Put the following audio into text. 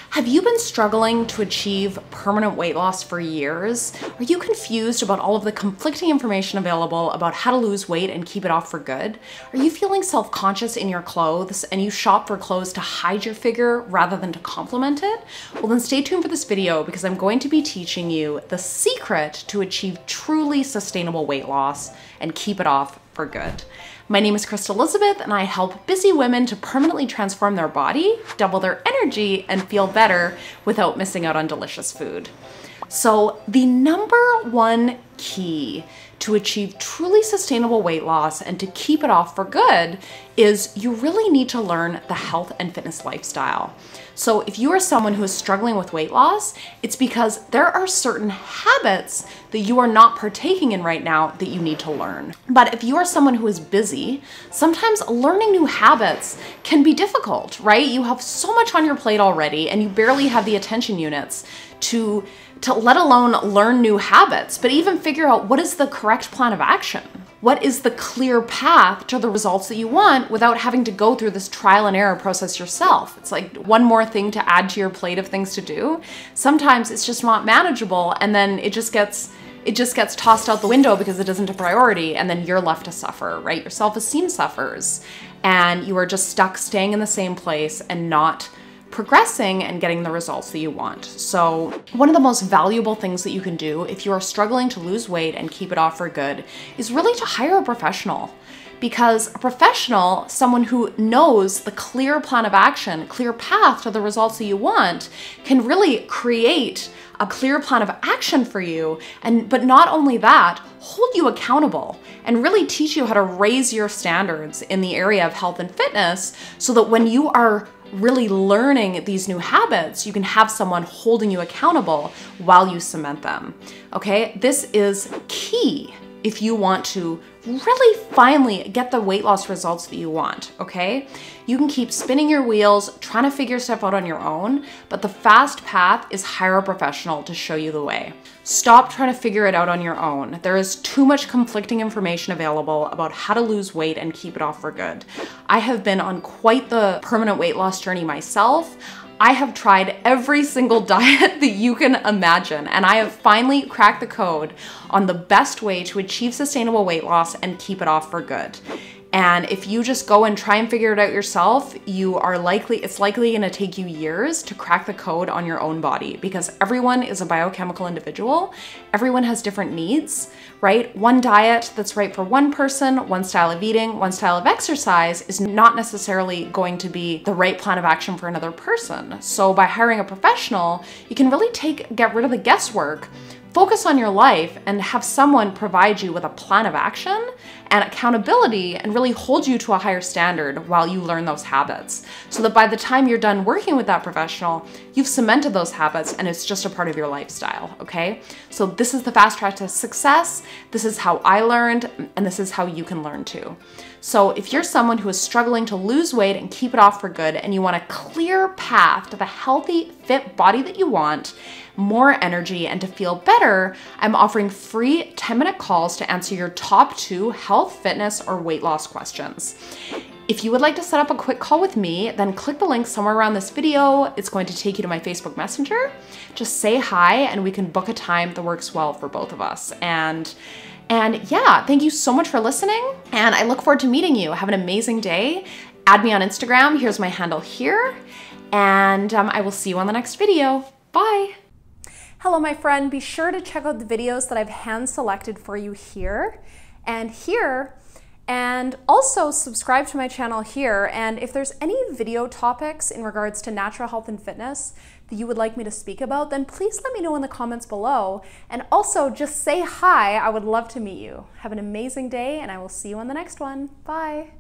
Have you been struggling to achieve permanent weight loss for years? Are you confused about all of the conflicting information available about how to lose weight and keep it off for good? Are you feeling self-conscious in your clothes and you shop for clothes to hide your figure rather than to complement it? Well, then stay tuned for this video because I'm going to be teaching you the secret to achieve truly sustainable weight loss and keep it off for good. My name is Krista Elizabeth and I help busy women to permanently transform their body, double their energy, and feel better without missing out on delicious food. So the number one key to achieve truly sustainable weight loss and to keep it off for good is you really need to learn the health and fitness lifestyle. So if you are someone who is struggling with weight loss, it's because there are certain habits that you are not partaking in right now that you need to learn. But if you are someone who is busy, sometimes learning new habits can be difficult, right? You have so much on your plate already and you barely have the attention units to let alone learn new habits, but even figure out what is the correct plan of action. What is the clear path to the results that you want without having to go through this trial and error process yourself? It's like one more thing to add to your plate of things to do. Sometimes it's just not manageable and then it just gets tossed out the window because it isn't a priority and then you're left to suffer, right? Your self-esteem suffers and you are just stuck staying in the same place and not progressing and getting the results that you want. So one of the most valuable things that you can do if you are struggling to lose weight and keep it off for good is really to hire a professional. Because a professional, someone who knows the clear plan of action, clear path to the results that you want, can really create a clear plan of action for you. But not only that, hold you accountable and really teach you how to raise your standards in the area of health and fitness so that when you are really learning these new habits, you can have someone holding you accountable while you cement them, okay? This is key if you want to really finally get the weight loss results that you want, okay? You can keep spinning your wheels, trying to figure stuff out on your own, but the fast path is hire a professional to show you the way. Stop trying to figure it out on your own. There is too much conflicting information available about how to lose weight and keep it off for good. I have been on quite the permanent weight loss journey myself. I have tried every single diet that you can imagine, and I have finally cracked the code on the best way to achieve sustainable weight loss and keep it off for good. And if you just go and try and figure it out yourself, it's likely gonna take you years to crack the code on your own body because everyone is a biochemical individual. Everyone has different needs, right? One diet that's right for one person, one style of eating, one style of exercise is not necessarily going to be the right plan of action for another person. So by hiring a professional, you can really get rid of the guesswork, focus on your life and have someone provide you with a plan of action and accountability and really hold you to a higher standard while you learn those habits. So that by the time you're done working with that professional, you've cemented those habits and it's just a part of your lifestyle, okay? So this is the fast track to success. This is how I learned and this is how you can learn too. So if you're someone who is struggling to lose weight and keep it off for good and you want a clear path to the healthy, fit body that you want, more energy, and to feel better, I'm offering free 10-minute calls to answer your top 2 health, fitness, or weight loss questions. If you would like to set up a quick call with me, then click the link somewhere around this video. It's going to take you to my Facebook Messenger. Just say hi and we can book a time that works well for both of us. And yeah, thank you so much for listening and I look forward to meeting you. Have an amazing day. Add me on Instagram. Here's my handle here. And I will see you on the next video. Bye. Hello, my friend. Be sure to check out the videos that I've hand selected for you here and here. And also subscribe to my channel here. And if there's any video topics in regards to natural health and fitness that you would like me to speak about, then please let me know in the comments below. And also just say hi. I would love to meet you. Have an amazing day and I will see you on the next one. Bye.